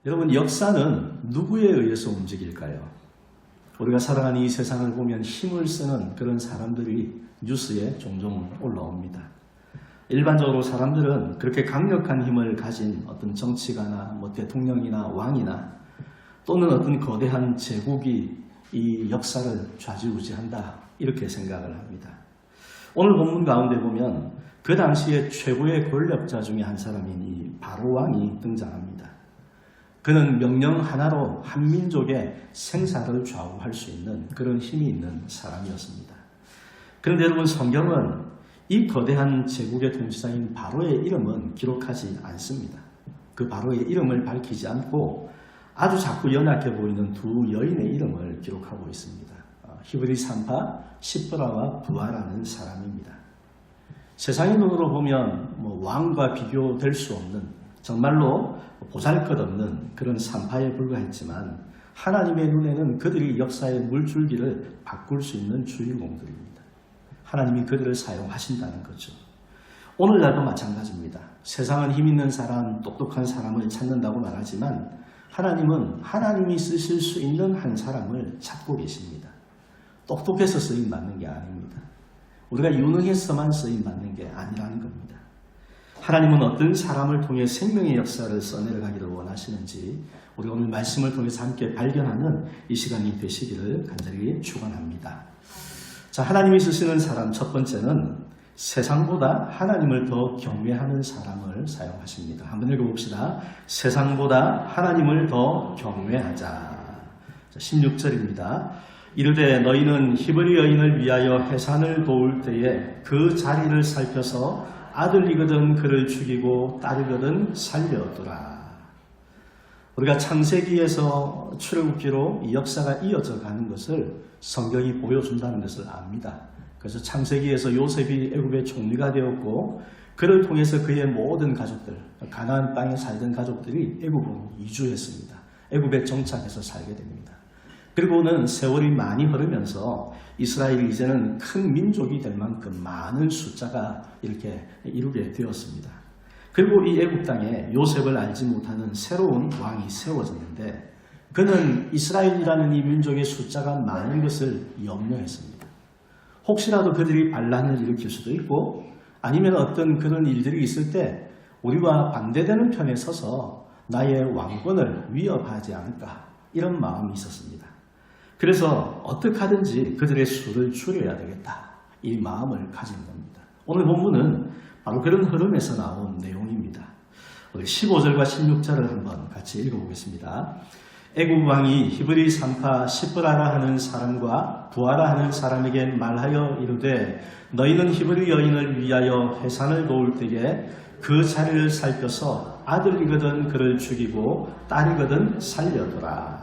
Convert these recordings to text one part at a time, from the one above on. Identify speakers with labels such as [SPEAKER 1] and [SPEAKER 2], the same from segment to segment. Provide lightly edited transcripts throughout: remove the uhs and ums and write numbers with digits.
[SPEAKER 1] 여러분, 역사는 누구에 의해서 움직일까요? 우리가 살아가는 이 세상을 보면 힘을 쓰는 그런 사람들이 뉴스에 종종 올라옵니다. 일반적으로 사람들은 그렇게 강력한 힘을 가진 어떤 정치가나 대통령이나 왕이나 또는 어떤 거대한 제국이 이 역사를 좌지우지한다, 이렇게 생각을 합니다. 오늘 본문 가운데 보면 그 당시에 최고의 권력자 중에 한 사람인 이 바로 왕이 등장합니다. 그는 명령 하나로 한 민족의 생사를 좌우할 수 있는 그런 힘이 있는 사람이었습니다. 그런데 여러분, 성경은 이 거대한 제국의 통치자인 바로의 이름은 기록하지 않습니다. 그 바로의 이름을 밝히지 않고 아주 작고 연약해 보이는 두 여인의 이름을 기록하고 있습니다. 히브리 산파 시브라와 부아라는 사람입니다. 세상의 눈으로 보면 왕과 비교될 수 없는, 정말로 보잘것없는 그런 산파에 불과했지만 하나님의 눈에는 그들이 역사의 물줄기를 바꿀 수 있는 주인공들입니다. 하나님이 그들을 사용하신다는 거죠. 오늘날도 마찬가지입니다. 세상은 힘 있는 사람, 똑똑한 사람을 찾는다고 말하지만 하나님은 하나님이 쓰실 수 있는 한 사람을 찾고 계십니다. 똑똑해서 쓰임 받는 게 아닙니다. 우리가 유능해서만 쓰임 받는 게 아니라는 겁니다. 하나님은 어떤 사람을 통해 생명의 역사를 써내려가기를 원하시는지 우리 오늘 말씀을 통해서 함께 발견하는 이 시간이 되시기를 간절히 축원합니다. 자, 하나님이 쓰시는 사람 첫 번째는 세상보다 하나님을 더 경외하는 사람을 사용하십니다. 한번 읽어봅시다. 세상보다 하나님을 더 경외하자. 자, 16절입니다. 이르되 너희는 히브리 여인을 위하여 해산을 도울 때에 그 자리를 살펴서 아들이거든 그를 죽이고 딸이거든 살려두라. 우리가 창세기에서 출애굽기로 이 역사가 이어져 가는 것을 성경이 보여준다는 것을 압니다. 그래서 창세기에서 요셉이 애굽의 총리가 되었고 그를 통해서 그의 모든 가족들, 가나안 땅에 살던 가족들이 애굽으로 이주했습니다. 애굽에 정착해서 살게 됩니다. 그리고는 세월이 많이 흐르면서 이스라엘이 이제는 큰 민족이 될 만큼 많은 숫자가 이렇게 이루게 되었습니다. 그리고 이 애굽 땅에 요셉을 알지 못하는 새로운 왕이 세워졌는데 그는 이스라엘이라는 이 민족의 숫자가 많은 것을 염려했습니다. 혹시라도 그들이 반란을 일으킬 수도 있고 아니면 어떤 그런 일들이 있을 때 우리와 반대되는 편에 서서 나의 왕권을 위협하지 않을까, 이런 마음이 있었습니다. 그래서 어떻게 하든지 그들의 수를 줄여야 되겠다, 이 마음을 가진 겁니다. 오늘 본문은 바로 그런 흐름에서 나온 내용입니다. 우리 15절과 16절을 한번 같이 읽어보겠습니다. 애굽 왕이 히브리 산파 시브라라 하는 사람과 부아라 하는 사람에게 말하여 이르되 너희는 히브리 여인을 위하여 해산을 도울 때에 그 자리를 살펴서 아들이거든 그를 죽이고 딸이거든 살려두라.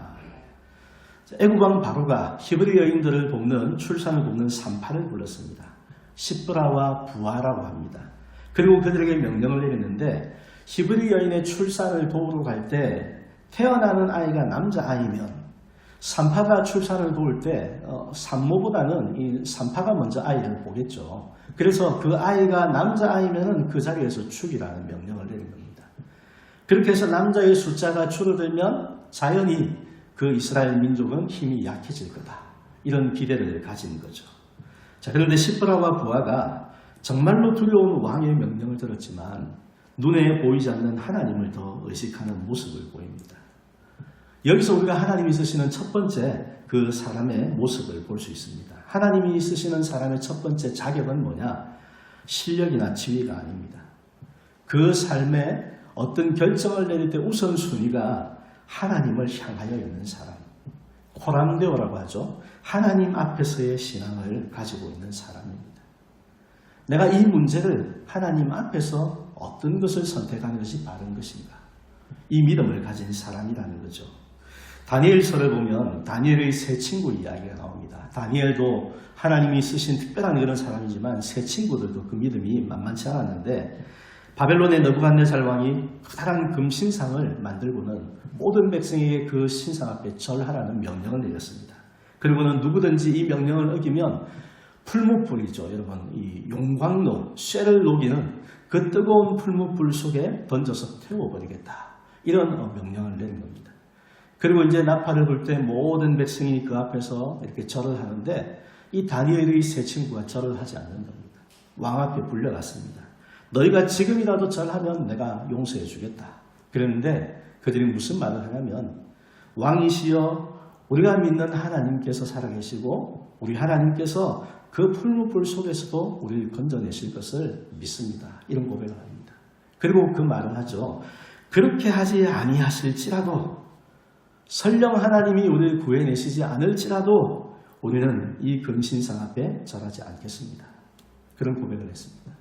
[SPEAKER 1] 애굽 왕 바로가 히브리 여인들을 돕는, 출산을 돕는 산파를 불렀습니다. 시브라와 부아라고 합니다. 그리고 그들에게 명령을 내렸는데 히브리 여인의 출산을 도우러 갈 때 태어나는 아이가 남자아이면 산파가 출산을 도울 때 산모보다는 이 산파가 먼저 아이를 보겠죠. 그래서 그 아이가 남자아이면 그 자리에서 죽이라는 명령을 내린 겁니다. 그렇게 해서 남자의 숫자가 줄어들면 자연히 그 이스라엘 민족은 힘이 약해질 거다, 이런 기대를 가진 거죠. 자, 그런데 시브라와 부아가 정말로 두려운 왕의 명령을 들었지만 눈에 보이지 않는 하나님을 더 의식하는 모습을 보입니다. 여기서 우리가 하나님이 쓰시는 첫 번째 그 사람의 모습을 볼 수 있습니다. 하나님이 쓰시는 사람의 첫 번째 자격은 뭐냐? 실력이나 지위가 아닙니다. 그 삶에 어떤 결정을 내릴 때 우선순위가 하나님을 향하여 있는 사람, 코람데오라고 하죠. 하나님 앞에서의 신앙을 가지고 있는 사람입니다. 내가 이 문제를 하나님 앞에서 어떤 것을 선택하는 것이 바른 것인가, 이 믿음을 가진 사람이라는 거죠. 다니엘서를 보면 다니엘의 세 친구 이야기가 나옵니다. 다니엘도 하나님이 쓰신 특별한 그런 사람이지만 세 친구들도 그 믿음이 만만치 않았는데 바벨론의 느부갓네살 왕이 커다란 금신상을 만들고는 모든 백성에게 그 신상 앞에 절하라는 명령을 내렸습니다. 그리고는 누구든지 이 명령을 어기면 풀무불이죠. 여러분, 이 용광로, 쇠를 녹이는 그 뜨거운 풀무불 속에 던져서 태워버리겠다, 이런 명령을 내린 겁니다. 그리고 이제 나팔을 불 때 모든 백성이 그 앞에서 이렇게 절을 하는데 이 다니엘의 세 친구가 절을 하지 않는 겁니다. 왕 앞에 불려갔습니다. 너희가 지금이라도 절하면 내가 용서해 주겠다. 그랬는데 그들이 무슨 말을 하냐면 왕이시여 우리가 믿는 하나님께서 살아계시고 우리 하나님께서 그 풀무불 속에서도 우리를 건져내실 것을 믿습니다. 이런 고백을 합니다. 그리고 그 말을 하죠. 그렇게 하지 아니하실지라도 설령 하나님이 우리를 구해내시지 않을지라도 우리는 이 금신상 앞에 절하지 않겠습니다. 그런 고백을 했습니다.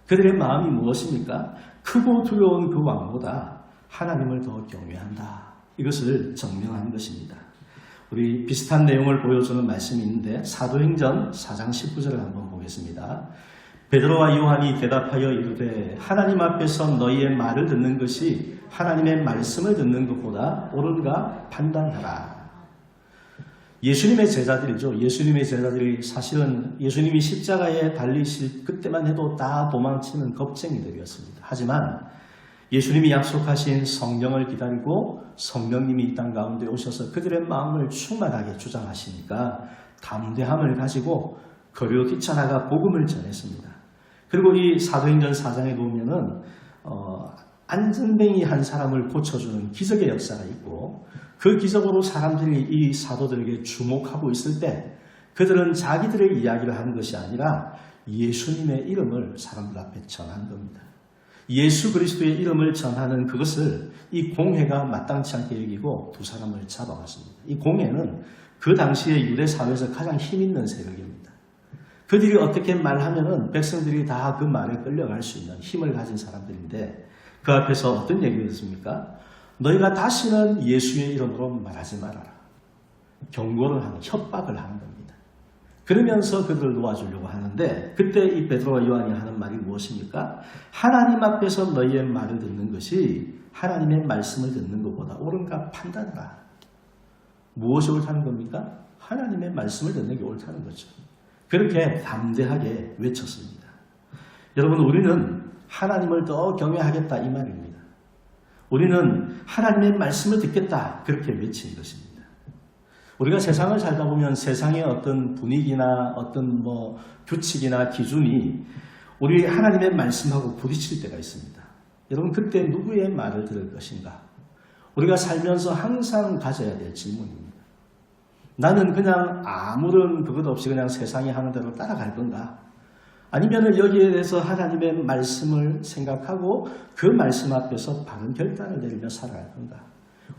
[SPEAKER 1] 그들의 마음이 무엇입니까? 크고 두려운 그 왕보다 하나님을 더 경외한다. 이것을 증명하는 것입니다. 우리 비슷한 내용을 보여주는 말씀이 있는데 사도행전 4장 19절을 한번 보겠습니다. 베드로와 요한이 대답하여 이르되 하나님 앞에서 너희의 말을 듣는 것이 하나님의 말씀을 듣는 것보다 옳은가 판단하라. 예수님의 제자들이죠. 예수님의 제자들이 사실은 예수님이 십자가에 달리실 그때만 해도 다 도망치는 겁쟁이들이었습니다. 하지만 예수님이 약속하신 성령을 기다리고 성령님이 이 땅 가운데 오셔서 그들의 마음을 충만하게 주장하시니까 담대함을 가지고 거리로 뛰쳐나가 복음을 전했습니다. 그리고 이 사도행전 4장에 보면은 안전뱅이 한 사람을 고쳐주는 기적의 역사가 있고 그 기적으로 사람들이 이 사도들에게 주목하고 있을 때 그들은 자기들의 이야기를 하는 것이 아니라 예수님의 이름을 사람들 앞에 전한 겁니다. 예수 그리스도의 이름을 전하는 그것을 이 공회가 마땅치 않게 여기고 두 사람을 잡아갔습니다. 이 공회는 그 당시에 유대 사회에서 가장 힘있는 세력입니다. 그들이 어떻게 말하면은 백성들이 다 그 말에 끌려갈 수 있는 힘을 가진 사람들인데 그 앞에서 어떤 얘기를 했습니까? 너희가 다시는 예수의 이름으로 말하지 말아라. 경고를 하는, 협박을 하는 겁니다. 그러면서 그들을 놓아주려고 하는데 그때 이 베드로와 요한이 하는 말이 무엇입니까? 하나님 앞에서 너희의 말을 듣는 것이 하나님의 말씀을 듣는 것보다 옳은가 판단하라. 무엇이 옳다는 겁니까? 하나님의 말씀을 듣는 게 옳다는 거죠. 그렇게 담대하게 외쳤습니다. 여러분, 우리는 하나님을 더 경외하겠다 이 말입니다. 우리는 하나님의 말씀을 듣겠다 그렇게 외친 것입니다. 우리가 세상을 살다 보면 세상의 어떤 분위기나 어떤 규칙이나 기준이 우리 하나님의 말씀하고 부딪힐 때가 있습니다. 여러분, 그때 누구의 말을 들을 것인가? 우리가 살면서 항상 가져야 될 질문입니다. 나는 그냥 아무런 그것 없이 그냥 세상이 하는 대로 따라갈 건가? 아니면 여기에 대해서 하나님의 말씀을 생각하고 그 말씀 앞에서 바른 결단을 내리며 살아갈 건가?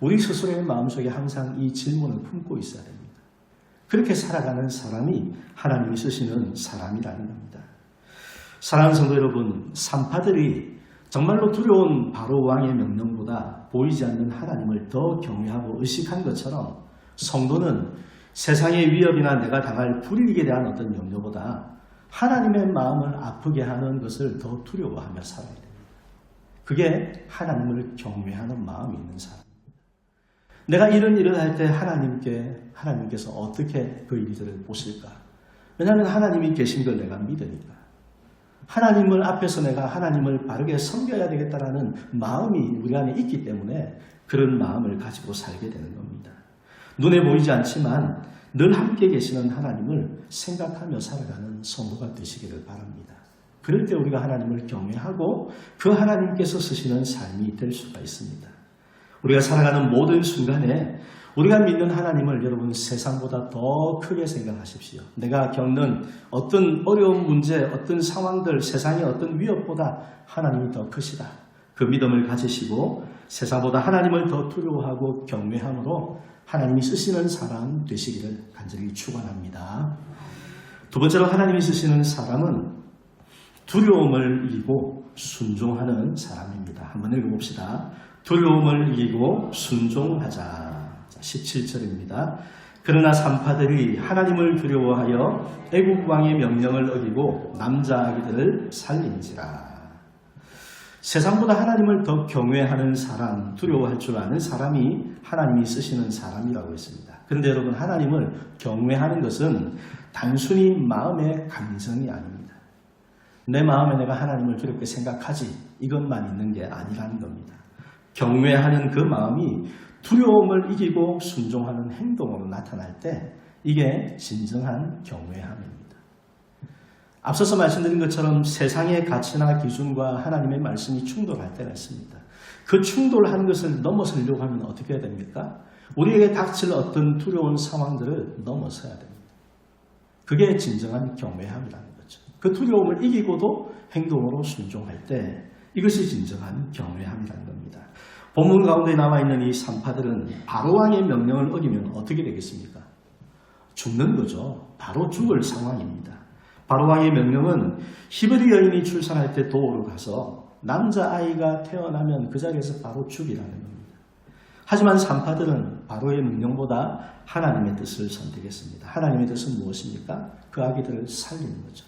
[SPEAKER 1] 우리 스스로의 마음속에 항상 이 질문을 품고 있어야 됩니다. 그렇게 살아가는 사람이 하나님이 쓰시는 사람이라는 겁니다. 사랑하는 성도 여러분, 산파들이 정말로 두려운 바로 왕의 명령보다 보이지 않는 하나님을 더 경외하고 의식한 것처럼 성도는 세상의 위협이나 내가 당할 불이익에 대한 어떤 염려보다 하나님의 마음을 아프게 하는 것을 더 두려워하며 살아야 됩니다. 그게 하나님을 경외하는 마음이 있는 사람입니다. 내가 이런 일을 할 때 하나님께서 어떻게 그 일들을 보실까? 왜냐하면 하나님이 계신 걸 내가 믿으니까. 하나님을 앞에서 내가 하나님을 바르게 섬겨야 되겠다라는 마음이 우리 안에 있기 때문에 그런 마음을 가지고 살게 되는 겁니다. 눈에 보이지 않지만 늘 함께 계시는 하나님을 생각하며 살아가는 성도가 되시기를 바랍니다. 그럴 때 우리가 하나님을 경외하고 그 하나님께서 쓰시는 삶이 될 수가 있습니다. 우리가 살아가는 모든 순간에 우리가 믿는 하나님을 여러분 세상보다 더 크게 생각하십시오. 내가 겪는 어떤 어려운 문제, 어떤 상황들, 세상의 어떤 위협보다 하나님이 더 크시다. 그 믿음을 가지시고 세상보다 하나님을 더 두려워하고 경외함으로 하나님이 쓰시는 사람 되시기를 간절히 축원합니다. 두 번째로 하나님이 쓰시는 사람은 두려움을 이기고 순종하는 사람입니다. 한번 읽어봅시다. 두려움을 이기고 순종하자. 17절입니다. 그러나 산파들이 하나님을 두려워하여 애국 왕의 명령을 어기고 남자 아기들을 살린지라. 세상보다 하나님을 더 경외하는 사람, 두려워할 줄 아는 사람이 하나님이 쓰시는 사람이라고 했습니다. 그런데 여러분, 하나님을 경외하는 것은 단순히 마음의 감정이 아닙니다. 내 마음에 내가 하나님을 두렵게 생각하지 이것만 있는 게 아니라는 겁니다. 경외하는 그 마음이 두려움을 이기고 순종하는 행동으로 나타날 때 이게 진정한 경외함입니다. 앞서서 말씀드린 것처럼 세상의 가치나 기준과 하나님의 말씀이 충돌할 때가 있습니다. 그 충돌하는 것을 넘어서려고 하면 어떻게 해야 됩니까? 우리에게 닥칠 어떤 두려운 상황들을 넘어서야 됩니다. 그게 진정한 경외함이라는 거죠. 그 두려움을 이기고도 행동으로 순종할 때 이것이 진정한 경외함이라는 겁니다. 본문 가운데 나와 있는 이 산파들은 바로왕의 명령을 어기면 어떻게 되겠습니까? 죽는 거죠. 바로 죽을 상황입니다. 바로왕의 명령은 히브리 여인이 출산할 때 도우러 가서 남자아이가 태어나면 그 자리에서 바로 죽이라는 겁니다. 하지만 산파들은 바로의 명령보다 하나님의 뜻을 선택했습니다. 하나님의 뜻은 무엇입니까? 그 아기들을 살리는 거죠.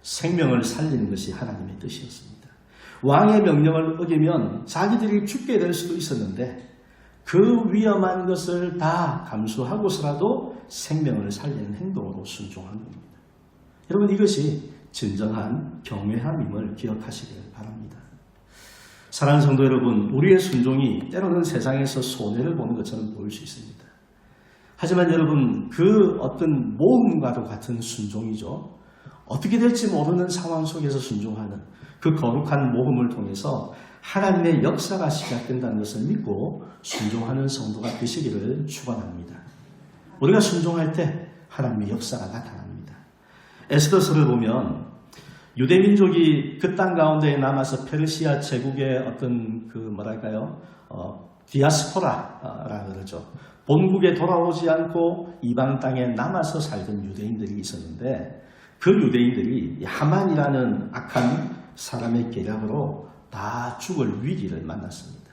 [SPEAKER 1] 생명을 살리는 것이 하나님의 뜻이었습니다. 왕의 명령을 어기면 자기들이 죽게 될 수도 있었는데 그 위험한 것을 다 감수하고서라도 생명을 살리는 행동으로 순종한 겁니다. 여러분, 이것이 진정한 경외함임을 기억하시길 바랍니다. 사랑하는 성도 여러분, 우리의 순종이 때로는 세상에서 손해를 보는 것처럼 보일 수 있습니다. 하지만 여러분, 그 어떤 모험과도 같은 순종이죠. 어떻게 될지 모르는 상황 속에서 순종하는 그 거룩한 모험을 통해서 하나님의 역사가 시작된다는 것을 믿고 순종하는 성도가 되시기를 축원합니다. 우리가 순종할 때 하나님의 역사가 나타납니다. 에스더서를 보면 유대민족이 그 땅 가운데 남아서 페르시아 제국의 어떤 디아스포라라 그러죠. 본국에 돌아오지 않고 이방 땅에 남아서 살던 유대인들이 있었는데 그 유대인들이 하만이라는 악한 사람의 계략으로 다 죽을 위기를 만났습니다.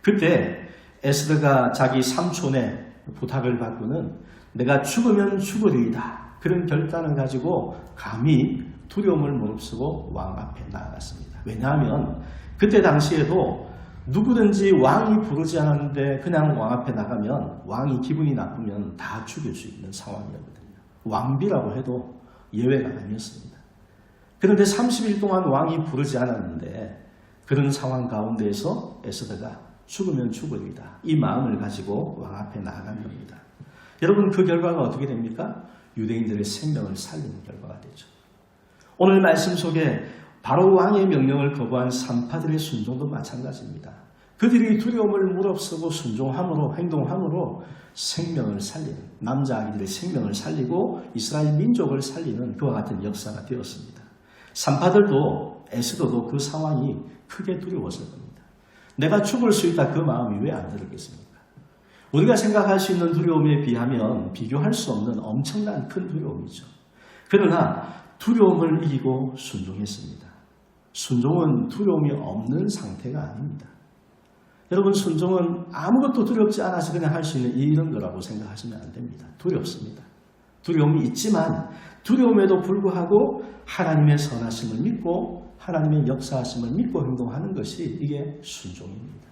[SPEAKER 1] 그때 에스더가 자기 삼촌의 부탁을 받고는 내가 죽으면 죽으리이다. 그런 결단을 가지고 감히 두려움을 무릅쓰고 왕 앞에 나아갔습니다. 왜냐하면 그때 당시에도 누구든지 왕이 부르지 않았는데 그냥 왕 앞에 나가면 왕이 기분이 나쁘면 다 죽일 수 있는 상황이었거든요. 왕비라고 해도 예외가 아니었습니다. 그런데 30일 동안 왕이 부르지 않았는데 그런 상황 가운데에서 에스더가 죽으면 죽으리이다. 이 마음을 가지고 왕 앞에 나아간 겁니다. 여러분, 그 결과가 어떻게 됩니까? 유대인들의 생명을 살리는 결과가 되죠. 오늘 말씀 속에 바로 왕의 명령을 거부한 산파들의 순종도 마찬가지입니다. 그들이 두려움을 무릅쓰고 순종함으로 행동함으로 생명을 살리는 남자아기들의 생명을 살리고 이스라엘 민족을 살리는 그와 같은 역사가 되었습니다. 산파들도 에스더도 그 상황이 크게 두려웠을 겁니다. 내가 죽을 수 있다 그 마음이 왜 안 들었겠습니까? 우리가 생각할 수 있는 두려움에 비하면 비교할 수 없는 엄청난 큰 두려움이죠. 그러나 두려움을 이기고 순종했습니다. 순종은 두려움이 없는 상태가 아닙니다. 여러분, 순종은 아무것도 두렵지 않아서 그냥 할 수 있는 이런 거라고 생각하시면 안 됩니다. 두렵습니다. 두려움이 있지만 두려움에도 불구하고 하나님의 선하심을 믿고 하나님의 역사하심을 믿고 행동하는 것이 이게 순종입니다.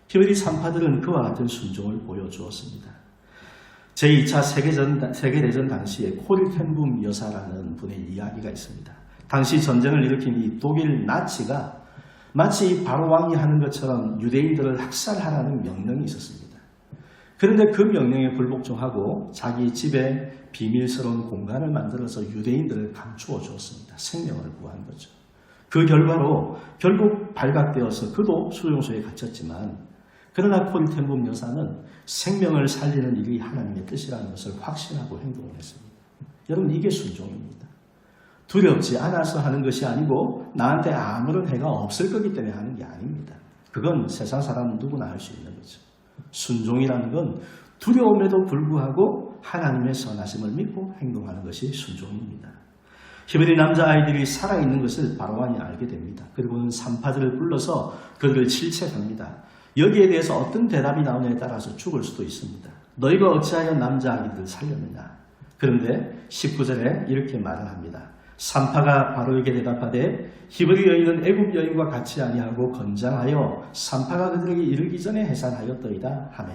[SPEAKER 1] 히브리 산파들은 그와 같은 순종을 보여주었습니다. 제2차 세계대전 당시에 코릴텐붐 여사라는 분의 이야기가 있습니다. 당시 전쟁을 일으킨 이 독일 나치가 마치 바로왕이 하는 것처럼 유대인들을 학살하라는 명령이 있었습니다. 그런데 그 명령에 불복종하고 자기 집에 비밀스러운 공간을 만들어서 유대인들을 감추어 주었습니다. 생명을 구한 거죠. 그 결과로 결국 발각되어서 그도 수용소에 갇혔지만 그러나 코릴텐붐 여사는 생명을 살리는 일이 하나님의 뜻이라는 것을 확신하고 행동을 했습니다. 여러분, 이게 순종입니다. 두렵지 않아서 하는 것이 아니고 나한테 아무런 해가 없을 거기 때문에 하는 게 아닙니다. 그건 세상 사람 누구나 할 수 있는 거죠. 순종이라는 건 두려움에도 불구하고 하나님의 선하심을 믿고 행동하는 것이 순종입니다. 히브리 남자아이들이 살아있는 것을 바로왕이 알게 됩니다. 그리고는 산파들을 불러서 그들을 질책합니다. 여기에 대해서 어떤 대답이 나오냐에 따라서 죽을 수도 있습니다. 너희가 어찌하여 남자아이들을 살렸느냐. 그런데 19절에 이렇게 말을 합니다. 산파가 바로에게 대답하되 히브리 여인은 애굽 여인과 같이 아니하고 건장하여 산파가 그들에게 이르기 전에 해산하였더이다 하매.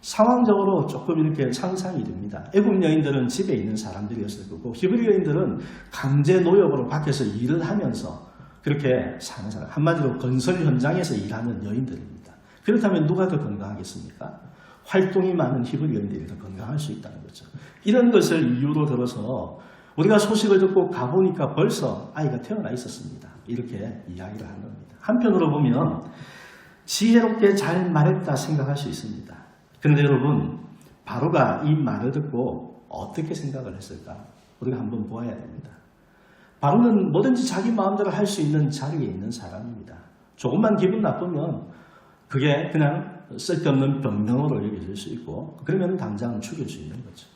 [SPEAKER 1] 상황적으로 조금 이렇게 상상이 됩니다. 애굽 여인들은 집에 있는 사람들이었을 거고 히브리 여인들은 강제 노역으로 밖에서 일을 하면서 그렇게 사는 사람, 한마디로 건설 현장에서 일하는 여인들입니다. 그렇다면 누가 더 건강하겠습니까? 활동이 많은 히브리인들이 더 건강할 수 있다는 거죠. 이런 것을 이유로 들어서 우리가 소식을 듣고 가보니까 벌써 아이가 태어나 있었습니다. 이렇게 이야기를 한 겁니다. 한편으로 보면 지혜롭게 잘 말했다 생각할 수 있습니다. 그런데 여러분, 바로가 이 말을 듣고 어떻게 생각을 했을까? 우리가 한번 보아야 됩니다. 바로는 뭐든지 자기 마음대로 할 수 있는 자리에 있는 사람입니다. 조금만 기분 나쁘면 그게 그냥 쓸데없는 변명으로 여겨질 수 있고, 그러면 당장 죽일 수 있는 거죠.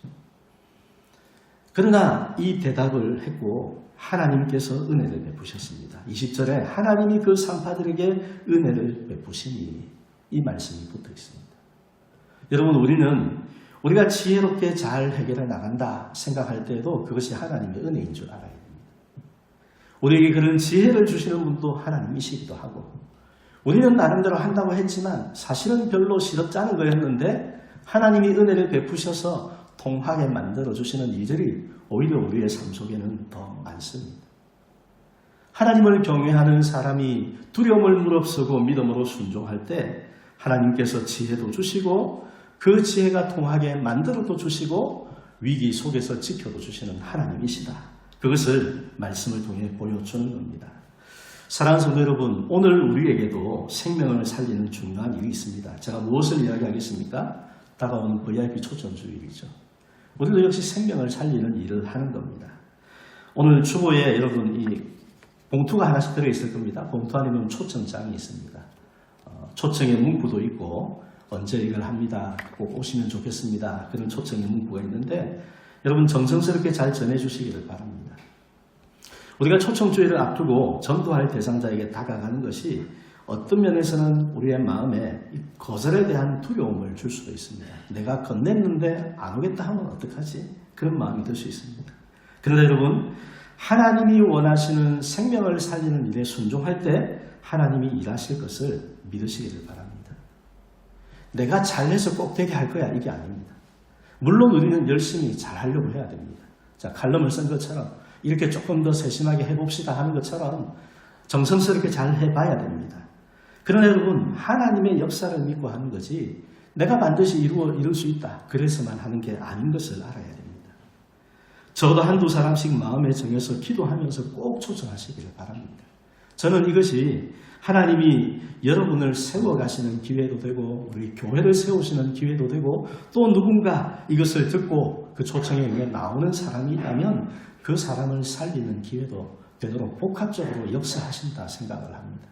[SPEAKER 1] 그러나 이 대답을 했고 하나님께서 은혜를 베푸셨습니다. 20절에 하나님이 그 산파들에게 은혜를 베푸시니, 이 말씀이 붙어 있습니다. 여러분, 우리가 지혜롭게 잘 해결해 나간다 생각할 때에도 그것이 하나님의 은혜인 줄 알아야 됩니다. 우리에게 그런 지혜를 주시는 분도 하나님이시기도 하고, 우리는 나름대로 한다고 했지만 사실은 별로 시럽지 않은 거였는데 하나님이 은혜를 베푸셔서 통하게 만들어주시는 일들이 오히려 우리의 삶 속에는 더 많습니다. 하나님을 경외하는 사람이 두려움을 무릅쓰고 믿음으로 순종할 때 하나님께서 지혜도 주시고 그 지혜가 통하게 만들어도 주시고 위기 속에서 지켜도 주시는 하나님이시다. 그것을 말씀을 통해 보여주는 겁니다. 사랑하는 성도 여러분, 오늘 우리에게도 생명을 살리는 중요한 일이 있습니다. 제가 무엇을 이야기하겠습니까? 다가오는 VIP 초점주일이죠. 우리도 역시 생명을 살리는 일을 하는 겁니다. 오늘 주보에 여러분 이 봉투가 하나씩 들어있을 겁니다. 봉투 안에 보면 초청장이 있습니다. 초청의 문구도 있고 언제 이걸 합니다. 꼭 오시면 좋겠습니다. 그런 초청의 문구가 있는데 여러분 정성스럽게 잘 전해주시기를 바랍니다. 우리가 초청주의를 앞두고 전도할 대상자에게 다가가는 것이 어떤 면에서는 우리의 마음에 거절에 대한 두려움을 줄 수도 있습니다. 내가 건넸는데 안 오겠다 하면 어떡하지? 그런 마음이 들 수 있습니다. 그런데 여러분, 하나님이 원하시는 생명을 살리는 일에 순종할 때 하나님이 일하실 것을 믿으시기를 바랍니다. 내가 잘해서 꼭 되게 할 거야, 이게 아닙니다. 물론 우리는 열심히 잘하려고 해야 됩니다. 자, 칼럼을 쓴 것처럼 이렇게 조금 더 세심하게 해봅시다 하는 것처럼 정성스럽게 잘 해봐야 됩니다. 그러나 여러분, 하나님의 역사를 믿고 하는 거지 내가 반드시 이룰 수 있다 그래서만 하는 게 아닌 것을 알아야 됩니다. 적어도 한두 사람씩 마음에 정해서 기도하면서 꼭 초청하시기를 바랍니다. 저는 이것이 하나님이 여러분을 세워가시는 기회도 되고 우리 교회를 세우시는 기회도 되고 또 누군가 이것을 듣고 그 초청에 의해 나오는 사람이 있다면 그 사람을 살리는 기회도 되도록 복합적으로 역사하신다 생각을 합니다.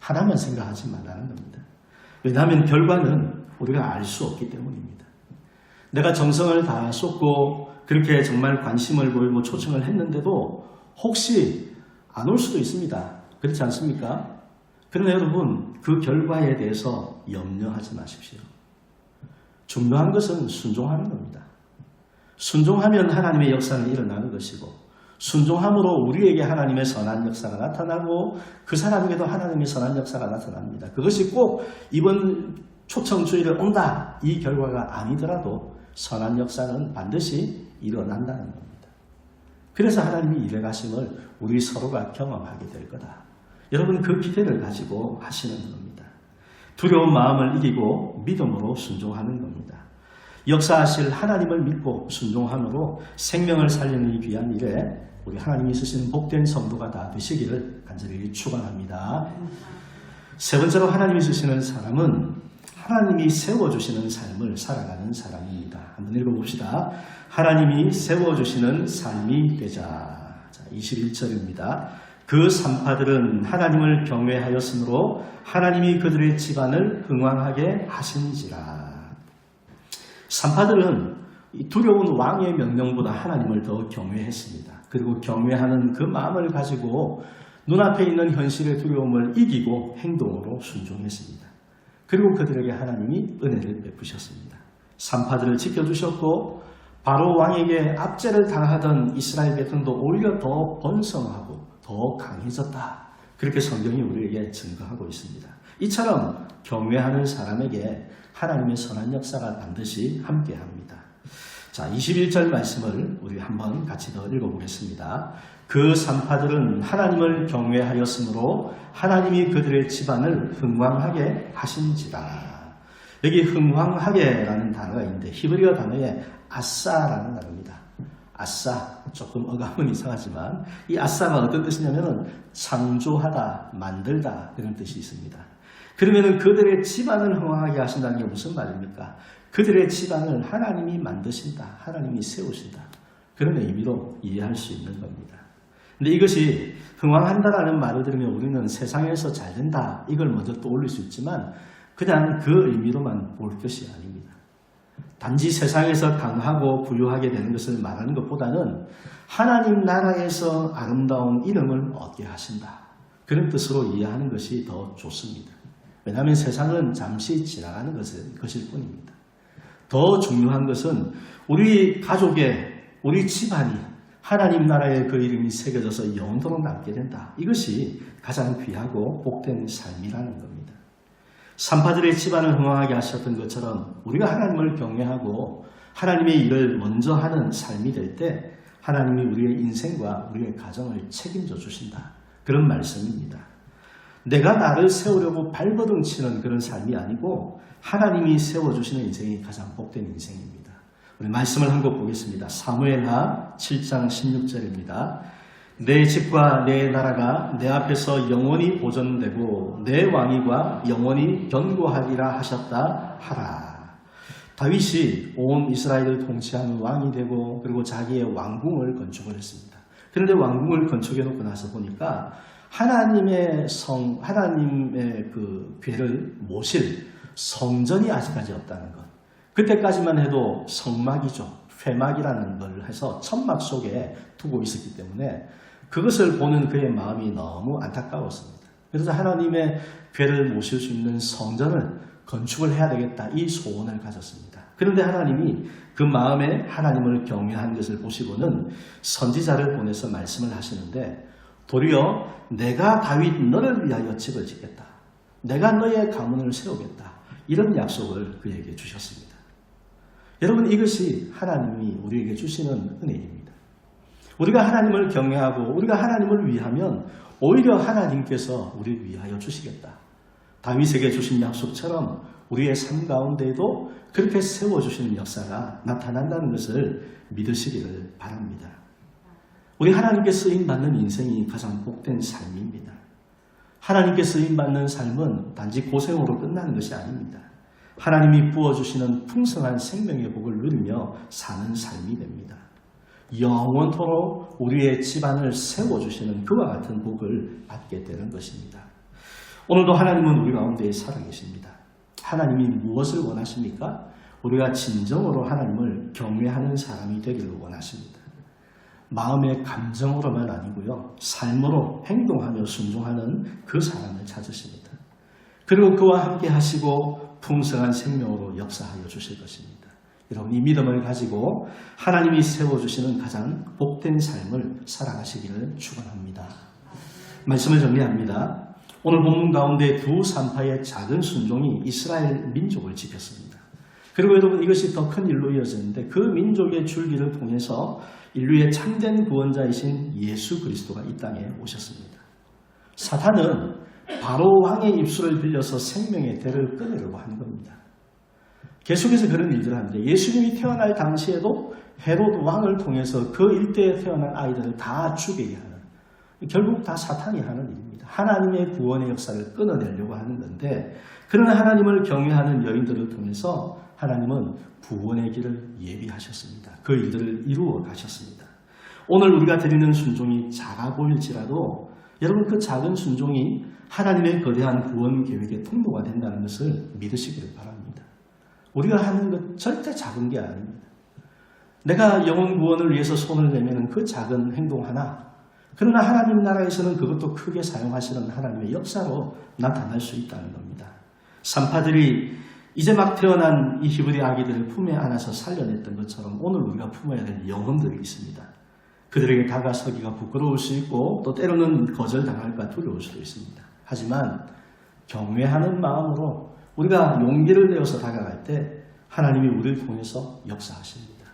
[SPEAKER 1] 하나만 생각하지 말라는 겁니다. 왜냐하면 결과는 우리가 알 수 없기 때문입니다. 내가 정성을 다 쏟고 그렇게 정말 관심을 보이고 초청을 했는데도 혹시 안 올 수도 있습니다. 그렇지 않습니까? 그러나 여러분, 그 결과에 대해서 염려하지 마십시오. 중요한 것은 순종하는 겁니다. 순종하면 하나님의 역사는 일어나는 것이고 순종함으로 우리에게 하나님의 선한 역사가 나타나고 그 사람에게도 하나님의 선한 역사가 나타납니다. 그것이 꼭 이번 초청주의를 온다 이 결과가 아니더라도 선한 역사는 반드시 일어난다는 겁니다. 그래서 하나님이 일해가심을 우리 서로가 경험하게 될 거다. 여러분, 그 기대를 가지고 하시는 겁니다. 두려운 마음을 이기고 믿음으로 순종하는 겁니다. 역사하실 하나님을 믿고 순종함으로 생명을 살리는 이 귀한 일에 우리 하나님이 쓰시는 복된 성도가 다 되시기를 간절히 축원합니다. 세 번째로 하나님이 쓰시는 사람은 하나님이 세워주시는 삶을 살아가는 사람입니다. 한번 읽어봅시다. 하나님이 세워주시는 삶이 되자. 21절입니다. 그 산파들은 하나님을 경외하였으므로 하나님이 그들의 집안을 흥왕하게 하시니지라. 산파들은 두려운 왕의 명령보다 하나님을 더 경외했습니다. 그리고 경외하는 그 마음을 가지고 눈앞에 있는 현실의 두려움을 이기고 행동으로 순종했습니다. 그리고 그들에게 하나님이 은혜를 베푸셨습니다. 산파들을 지켜주셨고 바로 왕에게 압제를 당하던 이스라엘 백성도 오히려 더 번성하고 더 강해졌다. 그렇게 성경이 우리에게 증거하고 있습니다. 이처럼 경외하는 사람에게 하나님의 선한 역사가 반드시 함께합니다. 자, 21절 말씀을 우리 한번 같이 더 읽어보겠습니다. 그 산파들은 하나님을 경외하였으므로 하나님이 그들의 집안을 흥왕하게 하신지라. 여기 흥왕하게라는 단어가 있는데 히브리어 단어에 아싸라는 단어입니다. 아싸, 조금 어감은 이상하지만 이 아싸가 어떤 뜻이냐면은 창조하다, 만들다 이런 뜻이 있습니다. 그러면은 그들의 집안을 흥왕하게 하신다는 게 무슨 말입니까? 그들의 집안을 하나님이 만드신다, 하나님이 세우신다 그런 의미로 이해할 수 있는 겁니다. 근데 이것이 흥왕한다라는 말을 들으면 우리는 세상에서 잘 된다 이걸 먼저 떠올릴 수 있지만 그냥 그 의미로만 볼 것이 아닙니다. 단지 세상에서 강하고 부유하게 되는 것을 말하는 것보다는 하나님 나라에서 아름다운 이름을 얻게 하신다. 그런 뜻으로 이해하는 것이 더 좋습니다. 왜냐하면 세상은 잠시 지나가는 것일 뿐입니다. 더 중요한 것은 우리 가족의, 우리 집안이 하나님 나라의 그 이름이 새겨져서 영원토록 남게 된다. 이것이 가장 귀하고 복된 삶이라는 겁니다. 산파들의 집안을 흥왕하게 하셨던 것처럼 우리가 하나님을 경외하고 하나님의 일을 먼저 하는 삶이 될 때 하나님이 우리의 인생과 우리의 가정을 책임져 주신다. 그런 말씀입니다. 내가 나를 세우려고 발버둥 치는 그런 삶이 아니고 하나님이 세워주시는 인생이 가장 복된 인생입니다. 우리 말씀을 한 것 보겠습니다. 사무엘하 7장 16절입니다. 내 집과 내 나라가 내 앞에서 영원히 보존되고 내 왕위가 영원히 견고하리라 하셨다 하라. 다윗이 온 이스라엘을 통치하는 왕이 되고 그리고 자기의 왕궁을 건축을 했습니다. 그런데 왕궁을 건축해 놓고 나서 보니까 하나님의 그 괴를 모실 성전이 아직까지 없다는 것. 그때까지만 해도 성막이죠. 회막이라는 걸 해서 천막 속에 두고 있었기 때문에 그것을 보는 그의 마음이 너무 안타까웠습니다. 그래서 하나님의 괴를 모실 수 있는 성전을 건축을 해야 되겠다 이 소원을 가졌습니다. 그런데 하나님이 그 마음에 하나님을 경외한 것을 보시고는 선지자를 보내서 말씀을 하시는데 도리어 내가 다윗 너를 위하여 집을 짓겠다. 내가 너의 가문을 세우겠다. 이런 약속을 그에게 주셨습니다. 여러분 이것이 하나님이 우리에게 주시는 은혜입니다. 우리가 하나님을 경외하고 우리가 하나님을 위하면 오히려 하나님께서 우리를 위하여 주시겠다. 다윗에게 주신 약속처럼 우리의 삶 가운데에도 그렇게 세워주시는 역사가 나타난다는 것을 믿으시기를 바랍니다. 우리 하나님께 쓰임받는 인생이 가장 복된 삶입니다. 하나님께 쓰임받는 삶은 단지 고생으로 끝나는 것이 아닙니다. 하나님이 부어주시는 풍성한 생명의 복을 누리며 사는 삶이 됩니다. 영원토록 우리의 집안을 세워주시는 그와 같은 복을 받게 되는 것입니다. 오늘도 하나님은 우리 가운데 살아계십니다. 하나님이 무엇을 원하십니까? 우리가 진정으로 하나님을 경외하는 사람이 되기를 원하십니다. 마음의 감정으로만 아니고요. 삶으로 행동하며 순종하는 그 사람을 찾으십니다. 그리고 그와 함께 하시고 풍성한 생명으로 역사하여 주실 것입니다. 여러분 이 믿음을 가지고 하나님이 세워주시는 가장 복된 삶을 살아가시기를 축원합니다. 말씀을 정리합니다. 오늘 본문 가운데 두 산파의 작은 순종이 이스라엘 민족을 지켰습니다. 그리고 여러분 이것이 더 큰 일로 이어졌는데 그 민족의 줄기를 통해서 인류의 참된 구원자이신 예수 그리스도가 이 땅에 오셨습니다. 사탄은 바로 왕의 입술을 빌려서 생명의 대를 끊으려고 하는 겁니다. 계속해서 그런 일들을 하는데 예수님이 태어날 당시에도 헤롯 왕을 통해서 그 일대에 태어난 아이들을 다 죽이게 하는 결국 다 사탄이 하는 일입니다. 하나님의 구원의 역사를 끊어내려고 하는 건데 그러나 하나님을 경외하는 여인들을 통해서 하나님은 구원의 길을 예비하셨습니다. 그 일들을 이루어 가셨습니다. 오늘 우리가 드리는 순종이 작아 보일지라도 여러분 그 작은 순종이 하나님의 거대한 구원 계획의 통로가 된다는 것을 믿으시기를 바랍니다. 우리가 하는 것 절대 작은 게 아닙니다. 내가 영혼 구원을 위해서 손을 내면 그 작은 행동 하나 그러나 하나님 나라에서는 그것도 크게 사용하시는 하나님의 역사로 나타날 수 있다는 겁니다. 산파들이 이제 막 태어난 이 히브리 아기들을 품에 안아서 살려냈던 것처럼 오늘 우리가 품어야 될 영혼들이 있습니다. 그들에게 다가서기가 부끄러울 수 있고 또 때로는 거절당할까 두려울 수도 있습니다. 하지만 경외하는 마음으로 우리가 용기를 내어서 다가갈 때 하나님이 우리를 통해서 역사하십니다.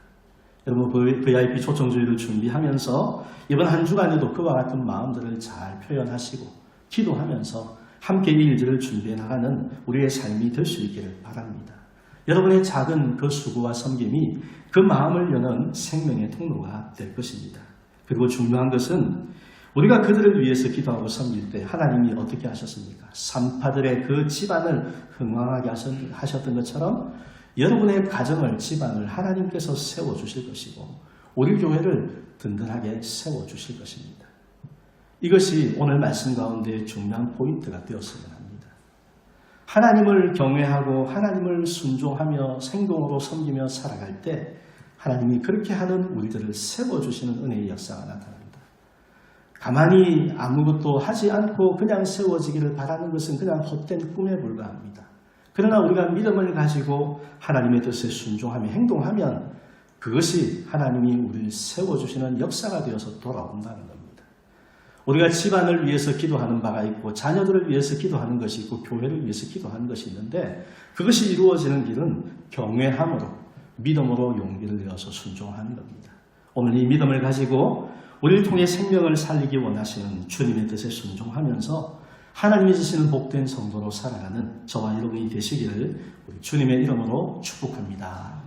[SPEAKER 1] 여러분 VIP 초청주의를 준비하면서 이번 한 주간에도 그와 같은 마음들을 잘 표현하시고 기도하면서 함께 이 일들을 준비해 나가는 우리의 삶이 될 수 있기를 바랍니다. 여러분의 작은 그 수고와 섬김이 그 마음을 여는 생명의 통로가 될 것입니다. 그리고 중요한 것은 우리가 그들을 위해서 기도하고 섬길 때 하나님이 어떻게 하셨습니까? 산파들의 그 집안을 흥왕하게 하셨던 것처럼 여러분의 가정을, 집안을 하나님께서 세워주실 것이고 우리 교회를 든든하게 세워주실 것입니다. 이것이 오늘 말씀 가운데 중요한 포인트가 되었으면 합니다. 하나님을 경외하고 하나님을 순종하며 생동으로 섬기며 살아갈 때 하나님이 그렇게 하는 우리들을 세워주시는 은혜의 역사가 나타납니다. 가만히 아무것도 하지 않고 그냥 세워지기를 바라는 것은 그냥 헛된 꿈에 불과합니다. 그러나 우리가 믿음을 가지고 하나님의 뜻에 순종하며 행동하면 그것이 하나님이 우리를 세워주시는 역사가 되어서 돌아온다는 겁니다. 우리가 집안을 위해서 기도하는 바가 있고 자녀들을 위해서 기도하는 것이 있고 교회를 위해서 기도하는 것이 있는데 그것이 이루어지는 길은 경외함으로 믿음으로 용기를 내어서 순종하는 겁니다. 오늘 이 믿음을 가지고 우리를 통해 생명을 살리기 원하시는 주님의 뜻에 순종하면서 하나님이 주시는 복된 성도로 살아가는 저와 여러분이 되시기를 우리 주님의 이름으로 축복합니다.